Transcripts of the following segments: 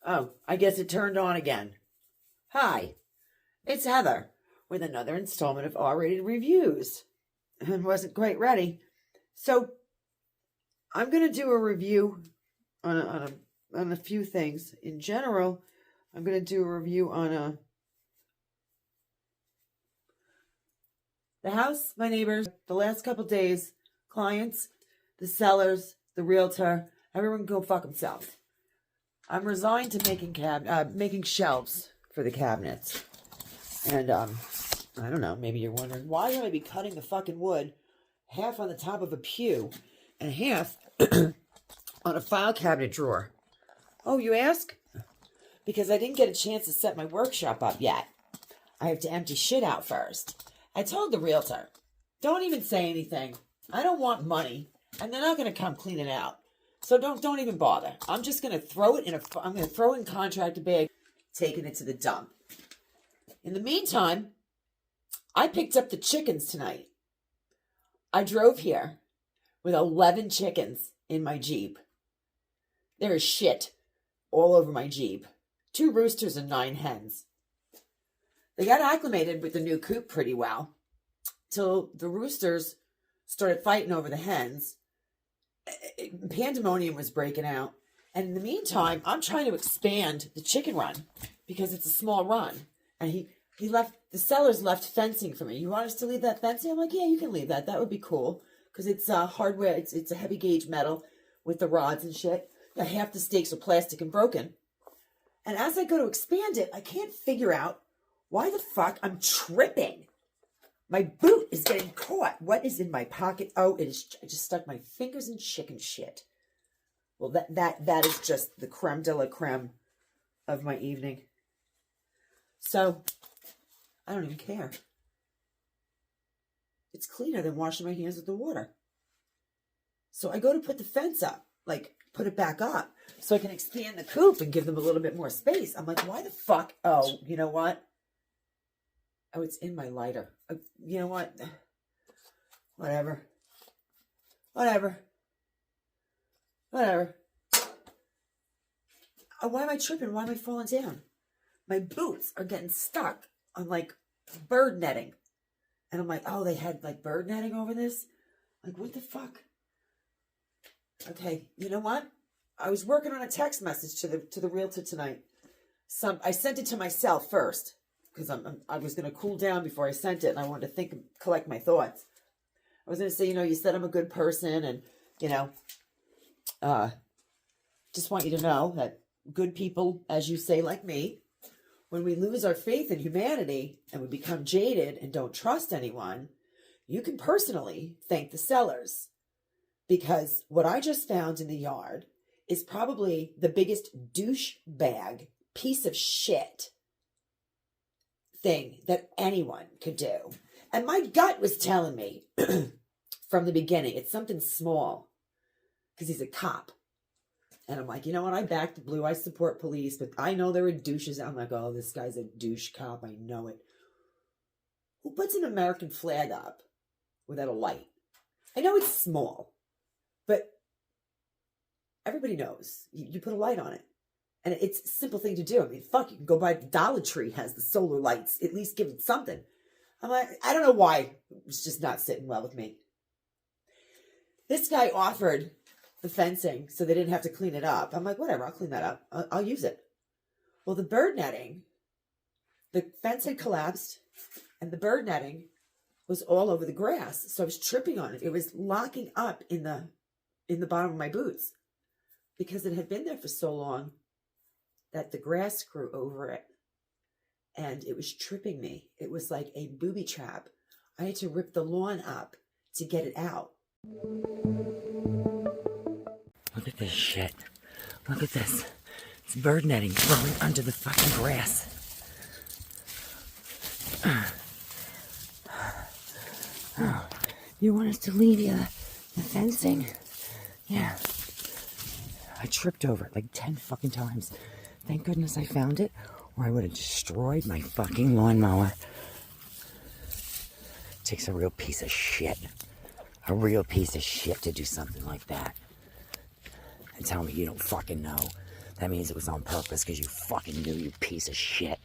Oh, I guess it turned on again. Hi, it's Heather with another installment of R-rated reviews. And wasn't quite ready. So I'm going to do a review on a few things. In general, I'm going to do a review on the house, my neighbors, the last couple days, clients, the sellers, the realtor, everyone go fuck themselves. I'm resigned to making shelves for the cabinets. And I don't know, maybe you're wondering, why would I be cutting the fucking wood half on the top of a pew and half on a file cabinet drawer? Oh, you ask? Because I didn't get a chance to set my workshop up yet. I have to empty shit out first. I told the realtor, don't even say anything. I don't want money, and they're not going to come clean it out. So don't even bother. I'm just going to throw it in contractor bag, taking it to the dump. In the meantime, I picked up the chickens tonight. I drove here with 11 chickens in my Jeep. There is shit all over my Jeep. 2 roosters and 9 hens. They got acclimated with the new coop pretty well, till the roosters started fighting over the hens. Pandemonium was breaking out. And in the meantime, I'm trying to expand the chicken run because it's a small run. And the sellers left fencing for me. You want us to leave that fencing? I'm like, yeah, you can leave that. That would be cool. Because it's hardware. It's a heavy gauge metal with the rods and shit. Half the stakes are plastic and broken. And as I go to expand it, I can't figure out why the fuck I'm tripping. My boot is getting caught. What is in my pocket? Oh, it is. I just stuck my fingers in chicken shit. Well, that is just the creme de la creme of my evening. So, I don't even care. It's cleaner than washing my hands with the water. So I go to put the fence up, put it back up, so I can expand the coop and give them a little bit more space. I'm like, why the fuck? Oh, you know what? Oh, it's in my lighter. You know what? Whatever. Why am I tripping? Why am I falling down? My boots are getting stuck on bird netting. And I'm like, oh, they had bird netting over this? What the fuck? Okay, you know what? I was working on a text message to the realtor tonight. I sent it to myself first because I was going to cool down before I sent it, and I wanted to collect my thoughts. I was going to say, you said I'm a good person, and just want you to know that good people, as you say, like me, when we lose our faith in humanity and we become jaded and don't trust anyone, you can personally thank the sellers. Because what I just found in the yard is probably the biggest douchebag piece of shit thing that anyone could do. And my gut was telling me from the beginning, it's something small because he's a cop. And I'm like, you know what? I back the blue. I support police, but I know there are douches. I'm like, oh, this guy's a douche cop. I know it. Who puts an American flag up without a light? I know it's small. But everybody knows you put a light on it. And it's a simple thing to do. I mean, fuck, you can go by Dollar Tree has the solar lights. At least give it something. I'm like, I don't know why. It's just not sitting well with me. This guy offered the fencing so they didn't have to clean it up. I'm like, whatever, I'll clean that up. I'll use it. Well, the bird netting, the fence had collapsed and the bird netting was all over the grass. So I was tripping on it. It was locking up in the bottom of my boots because it had been there for so long that the grass grew over it and it was tripping me. It was like a booby trap. I had to rip the lawn up to get it out. Look at this shit. Look at this. It's bird netting growing under the fucking grass. Oh, you want us to leave you the fencing? Yeah. I tripped over it 10 fucking times. Thank goodness I found it, or I would have destroyed my fucking lawnmower. Takes a real piece of shit. A real piece of shit to do something like that. And tell me you don't fucking know That means it was on purpose because you fucking knew, you piece of shit.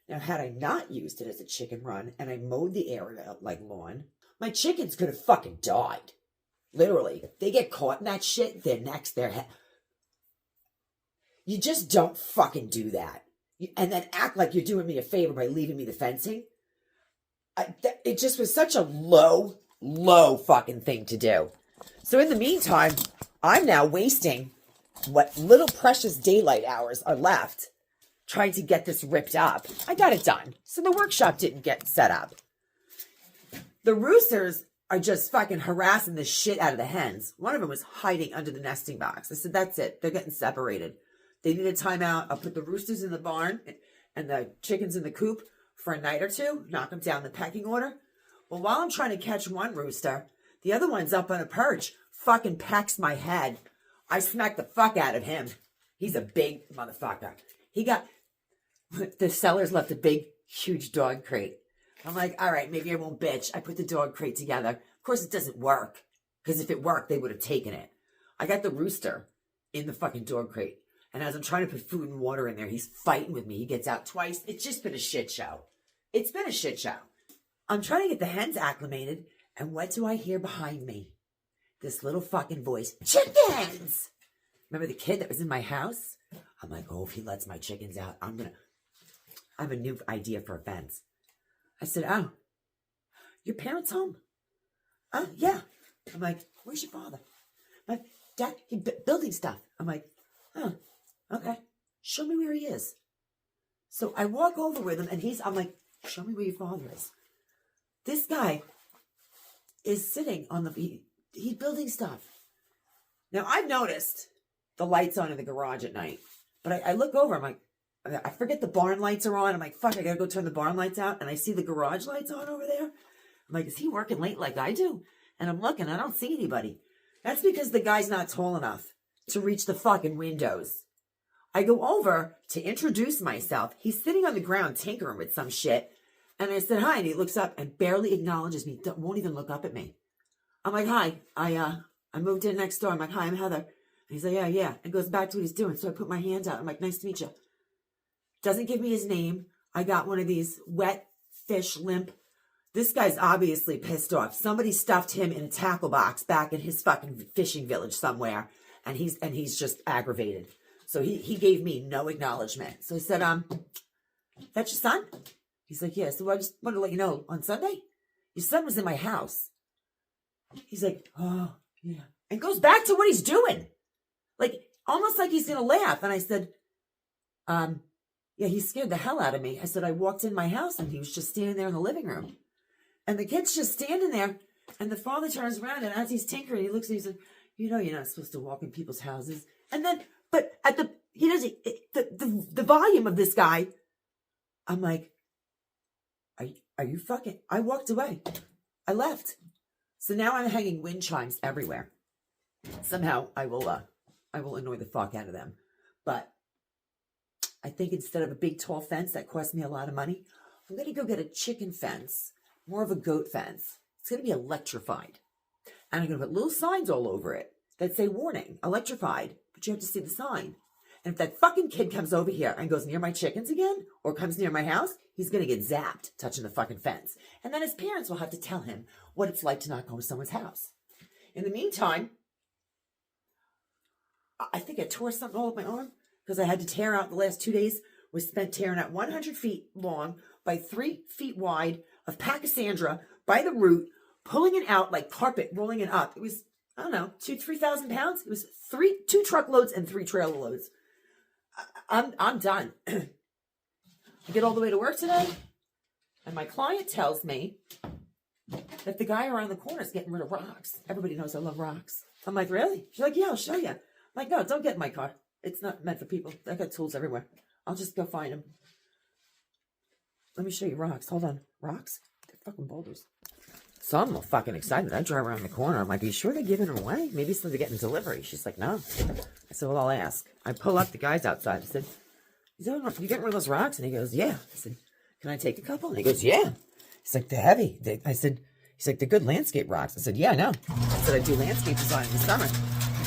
Now, had I not used it as a chicken run and I mowed the area up like lawn, my chickens could have fucking died. Literally. They get caught in that shit, their necks, their head. You just don't fucking do that. And then act like you're doing me a favor by leaving me the fencing. It just was such a low fucking thing to do. So in the meantime, I'm now wasting what little precious daylight hours are left trying to get this ripped up. I got it done. So the workshop didn't get set up. The roosters are just fucking harassing the shit out of the hens. One of them was hiding under the nesting box. I said, that's it. They're getting separated. They need a timeout. I'll put the roosters in the barn and the chickens in the coop for a night or two, knock them down the pecking order. Well, while I'm trying to catch one rooster, the other one's up on a perch, fucking pecks my head. I smacked the fuck out of him. He's a big motherfucker. The sellers left a big, huge dog crate. I'm like, all right, maybe I won't bitch. I put the dog crate together. Of course, it doesn't work, because if it worked, they would have taken it. I got the rooster in the fucking dog crate. And as I'm trying to put food and water in there, he's fighting with me. He gets out twice. It's just been a shit show. It's been a shit show. I'm trying to get the hens acclimated. And what do I hear behind me? This little fucking voice. Chickens! Remember the kid that was in my house? I'm like, oh, if he lets my chickens out, I have a new idea for a fence. I said, oh, your parents home? Yeah. I'm like, where's your father? My dad, he building stuff. I'm like, oh. Okay, show me where he is. So I walk over with him and I'm like, show me where your father is. This guy is sitting on he's building stuff. Now I've noticed the lights on in the garage at night, but I look over, I'm like, I forget the barn lights are on. I'm like, fuck, I gotta go turn the barn lights out. And I see the garage lights on over there. I'm like, is he working late like I do? And I'm looking, I don't see anybody. That's because the guy's not tall enough to reach the fucking windows. I go over to introduce myself. He's sitting on the ground tinkering with some shit. And I said, hi. And he looks up and barely acknowledges me. Won't even look up at me. I'm like, hi. I moved in next door. I'm like, hi, I'm Heather. And he's like, yeah. And goes back to what he's doing. So I put my hand out. I'm like, nice to meet you. Doesn't give me his name. I got one of these wet fish limp. This guy's obviously pissed off. Somebody stuffed him in a tackle box back in his fucking fishing village somewhere. And he's just aggravated. So he gave me no acknowledgement. So I said, that's your son? He's like, yeah. So I just wanted to let you know, on Sunday, your son was in my house. He's like, oh, yeah. And goes back to what he's doing. Like, almost like he's going to laugh. And I said, yeah, he scared the hell out of me. I said, I walked in my house and he was just standing there in the living room. And the kid's just standing there. And the father turns around and as he's tinkering, he looks and he's like, you know, you're not supposed to walk in people's houses. And then, but at the volume of this guy, I'm like, are you fucking, I walked away. I left. So now I'm hanging wind chimes everywhere. Somehow I will annoy the fuck out of them. But I think instead of a big tall fence that cost me a lot of money, I'm going to go get a chicken fence, more of a goat fence. It's going to be electrified. And I'm going to put little signs all over it that say warning, electrified, but you have to see the sign. And if that fucking kid comes over here and goes near my chickens again, or comes near my house, he's going to get zapped touching the fucking fence. And then his parents will have to tell him what it's like to not go to someone's house. In the meantime, I think I tore something all up my arm because I had to tear out the last 2 days. Was spent tearing out 100 feet long by 3 feet wide of Pachysandra by the root, pulling it out like carpet, rolling it up. It was, I don't know, 3,000 pounds. It was 2 truckloads and 3 trailer loads. I'm done. I get all the way to work today, and my client tells me that the guy around the corner is getting rid of rocks. Everybody knows I love rocks. I'm like, really? She's like, yeah, I'll show you. I'm like, no, don't get in my car. It's not meant for people. I got tools everywhere. I'll just go find them. Let me show you rocks. Hold on. Rocks? They're fucking boulders. So I'm all fucking excited. I drive around the corner. I'm like, are you sure they're giving them away? Maybe it's they're getting delivery. She's like, no. I said, well, I'll ask. I pull up the guys outside. I said, you getting rid of those rocks? And he goes, yeah. I said, can I take a couple? And he goes, yeah. He's like, they're heavy. He's like, they're good landscape rocks. I said, yeah, I know. I said, I do landscape design in the summer.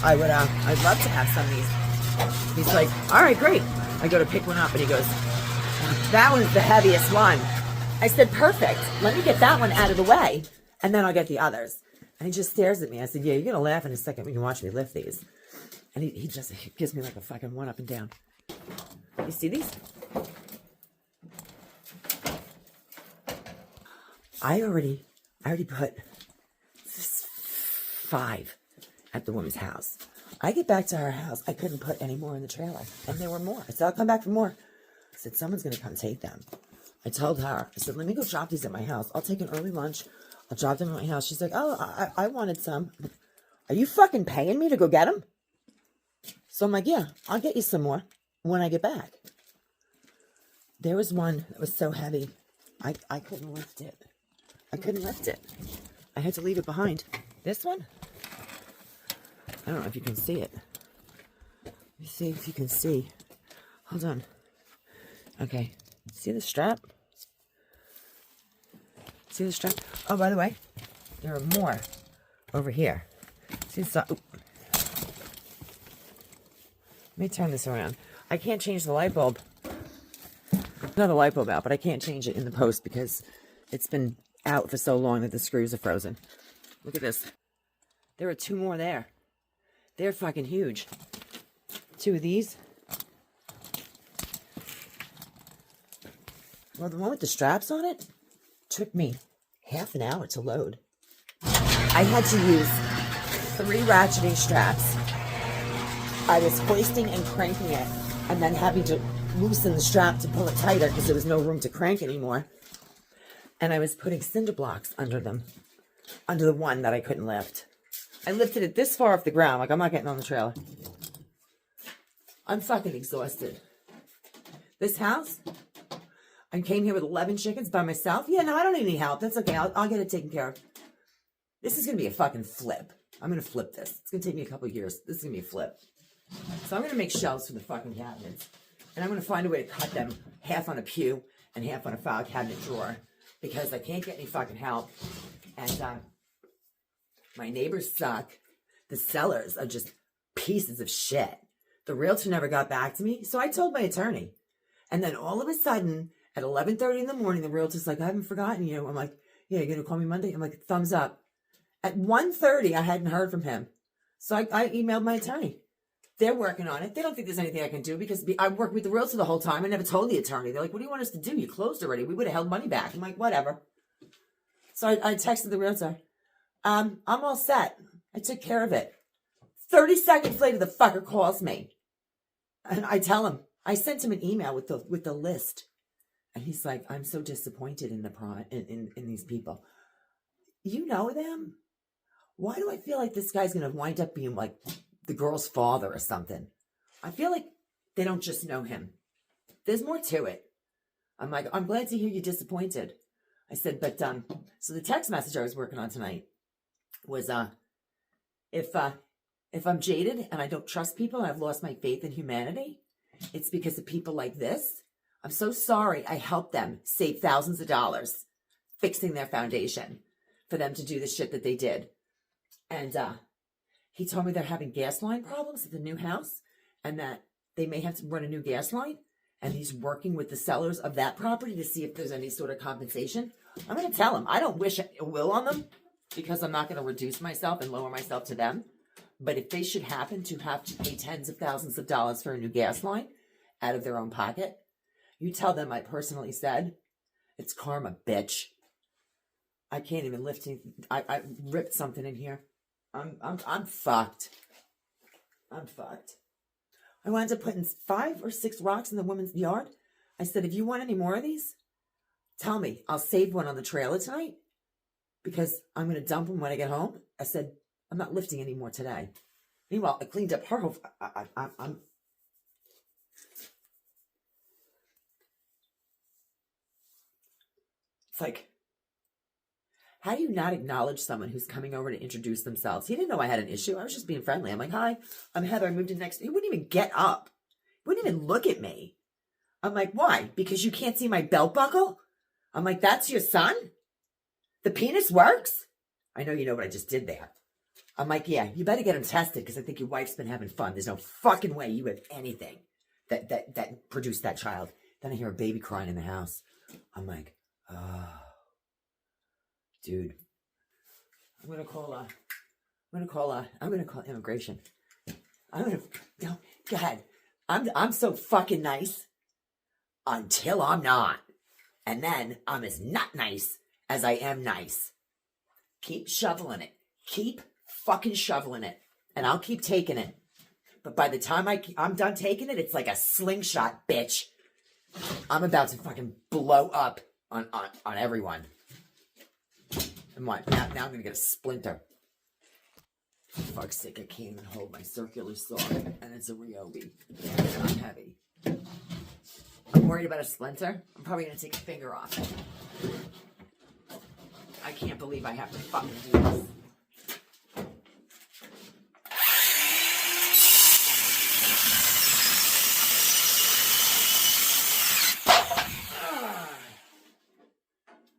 I'd love to have some of these. He's like, all right, great. I go to pick one up and he goes, that one's the heaviest one. I said, perfect. Let me get that one out of the way and then I'll get the others. And he just stares at me. I said, yeah, you're going to laugh in a second when you watch me lift these. And he just gives me like a fucking one up and down. You see these? I already put 5 at the woman's house. I get back to her house. I couldn't put any more in the trailer. And there were more. I said, I'll come back for more. I said, someone's going to come take them. I told her, I said, let me go drop these at my house. I'll take an early lunch. I'll drop them at my house. She's like, oh, I wanted some. Are you fucking paying me to go get them? So I'm like, yeah, I'll get you some more when I get back. There was one that was so heavy, I couldn't lift it. I couldn't lift it. I had to leave it behind. This one? I don't know if you can see it. Let me see if you can see. Hold on. Okay. See the strap? See the strap? Oh, by the way, there are more over here. See the Let me turn this around. I can't change the light bulb. Not the light bulb out, but I can't change it in the post because it's been out for so long that the screws are frozen. Look at this. There are 2 more there. They're fucking huge. 2 of these. Well, the one with the straps on it took me half an hour to load. I had to use 3 ratcheting straps. I was hoisting and cranking it and then having to loosen the strap to pull it tighter because there was no room to crank anymore. And I was putting cinder blocks under them, under the one that I couldn't lift. I lifted it this far off the ground, like I'm not getting on the trailer. I'm fucking exhausted. This house, I came here with 11 chickens by myself. Yeah, no, I don't need any help. That's okay. I'll get it taken care of. This is going to be a fucking flip. I'm going to flip this. It's going to take me a couple of years. This is going to be a flip. So I'm going to make shelves for the fucking cabinets. And I'm going to find a way to cut them half on a pew and half on a file cabinet drawer. Because I can't get any fucking help. And my neighbors suck. The sellers are just pieces of shit. The realtor never got back to me. So I told my attorney. And then all of a sudden, at 11:30 in the morning, the realtor's like, I haven't forgotten you. I'm like, yeah, you're going to call me Monday? I'm like, thumbs up. At 1:30, I hadn't heard from him. So I emailed my attorney. They're working on it. They don't think there's anything I can do because I worked with the realtor the whole time. I never told the attorney. They're like, what do you want us to do? You closed already. We would have held money back. I'm like, whatever. So I texted the realtor. I'm all set. I took care of it. 30 seconds later, the fucker calls me. And I tell him, I sent him an email with the list. And he's like, I'm so disappointed in these people. You know them? Why do I feel like this guy's going to wind up being like the girl's father or something? I feel like they don't just know him. There's more to it. I'm like, I'm glad to hear you're disappointed. I said, but so the text message I was working on tonight was if I'm jaded and I don't trust people and I've lost my faith in humanity, it's because of people like this. I'm so sorry I helped them save thousands of dollars fixing their foundation for them to do the shit that they did. And he told me they're having gas line problems at the new house and that they may have to run a new gas line. And he's working with the sellers of that property to see if there's any sort of compensation. I'm going to tell him. I don't wish ill will on them because I'm not going to reduce myself and lower myself to them. But if they should happen to have to pay tens of thousands of dollars for a new gas line out of their own pocket, you tell them I personally said, it's karma, bitch. I can't even lift it. I ripped something in here. I'm fucked. I'm fucked. I wound up putting 5 or 6 rocks in the woman's yard. I said, if you want any more of these, tell me. I'll save one on the trailer tonight because I'm going to dump them when I get home. I said, I'm not lifting any more today. Meanwhile, I cleaned up her whole... I'm... It's like, how do you not acknowledge someone who's coming over to introduce themselves? He didn't know I had an issue. I was just being friendly. I'm like, hi, I'm Heather. I moved in next. He wouldn't even get up. He wouldn't even look at me. I'm like, why? Because you can't see my belt buckle? I'm like, that's your son? The penis works? I know you know what I just did there. I'm like, yeah, you better get him tested because I think your wife's been having fun. There's no fucking way you have anything that produced that child. Then I hear a baby crying in the house. I'm like, oh, dude. I'm gonna call immigration. No, go ahead. I'm so fucking nice until I'm not. And then I'm as not nice as I am nice. Keep shoveling it. Keep fucking shoveling it. And I'll keep taking it. But by the time I'm done taking it, it's like a slingshot, bitch. I'm about to fucking blow up on everyone. And what? Now I'm gonna get a splinter. For fuck's sake, I can't even hold my circular saw. And it's a Ryobi. It's not heavy. I'm worried about a splinter. I'm probably gonna take a finger off it. I can't believe I have to fucking do this.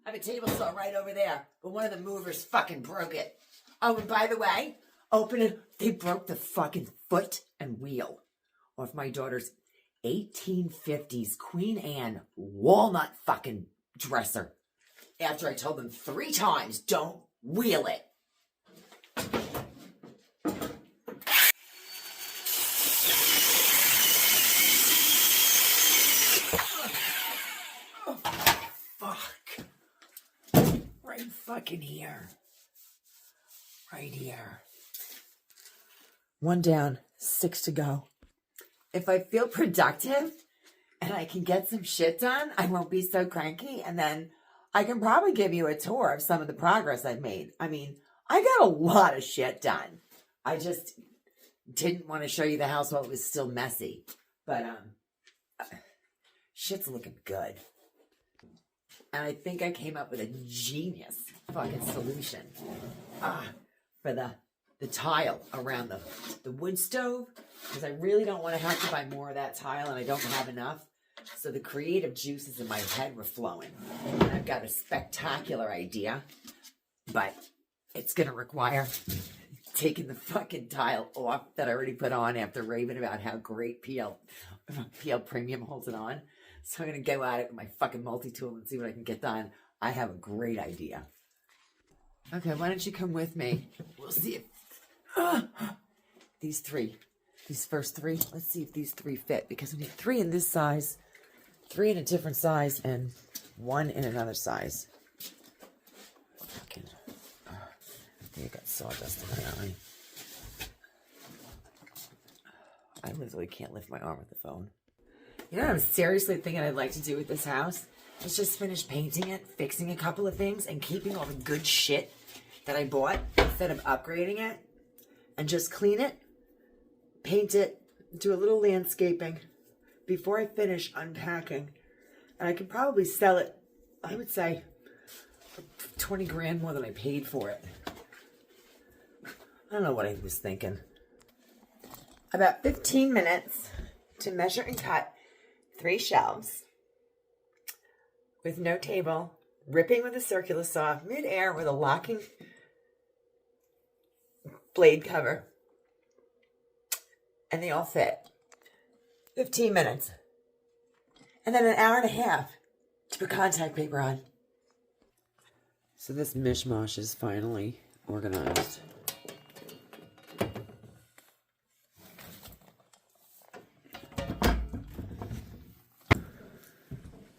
I have a table saw right over there, but one of the movers fucking broke it. Oh, and by the way, they broke the fucking foot and wheel off my daughter's 1850s Queen Anne walnut fucking dresser. After I told them 3 times, don't wheel it. Oh, fuck. Right fucking here. Right here. 1 down, 6 to go. If I feel productive and I can get some shit done, I won't be so cranky, and then I can probably give you a tour of some of the progress I've made. I mean, I got a lot of shit done. I just didn't want to show you the house while it was still messy. But shit's looking good. And I think I came up with a genius fucking solution for the tile around the wood stove, because I really don't want to have to buy more of that tile, and I don't have enough. So the creative juices in my head were flowing. And I've got a spectacular idea, but it's going to require taking the fucking tile off that I already put on after raving about how great PL Premium holds it on. So I'm going to go at it with my fucking multi-tool and see what I can get done. I have a great idea. Okay, why don't you come with me? We'll see if these first 3, let's see if these 3 fit, because we need 3 in this size, 3 in a different size, and 1 in another size. Fucking, I think I got sawdust in my eye. I literally can't lift my arm with the phone. You know what I'm seriously thinking I'd like to do with this house? Is just finish painting it, fixing a couple of things, and keeping all the good shit that I bought instead of upgrading it, and just clean it, paint it, do a little landscaping before I finish unpacking. And I could probably sell it, I would say, for 20 grand more than I paid for it. I don't know what I was thinking. About 15 minutes to measure and cut 3 shelves with no table, ripping with a circular saw, mid-air with a locking blade cover. And they all fit. 15 minutes. And then an hour and a half to put contact paper on. So this mishmash is finally organized.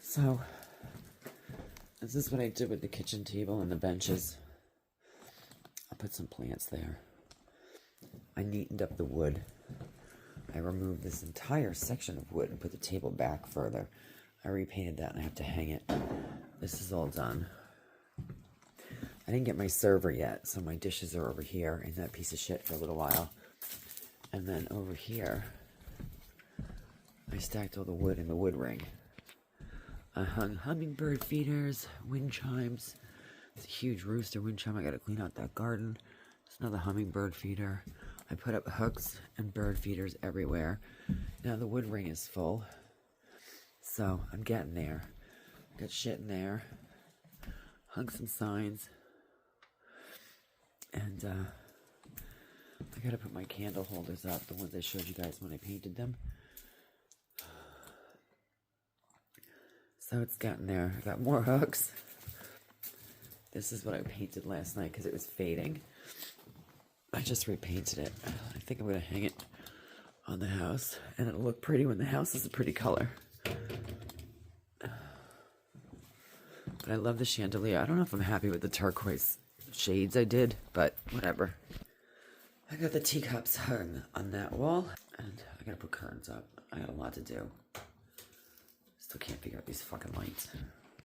So, this is what I did with the kitchen table and the benches. I put some plants there. I neatened up the wood. I removed this entire section of wood and put the table back further. I repainted that and I have to hang it. This is all done. I didn't get my server yet, so my dishes are over here in that piece of shit for a little while. And then over here, I stacked all the wood in the wood ring. I hung hummingbird feeders, wind chimes. It's a huge rooster wind chime. I gotta clean out that garden. There's another hummingbird feeder. I put up hooks and bird feeders everywhere. Now the wood ring is full. So I'm getting there. Got shit in there. hung some signs. And I gotta put my candle holders up, the ones I showed you guys when I painted them. So it's gotten there. I got more hooks. This is what I painted last night because it was fading. I just repainted it. I think I'm gonna hang it on the house, and it'll look pretty when the house is a pretty color. But I love the chandelier. I don't know if I'm happy with the turquoise shades I did, but whatever. I got the teacups hung on that wall, and I gotta put curtains up. I got a lot to do. Still can't figure out these fucking lights.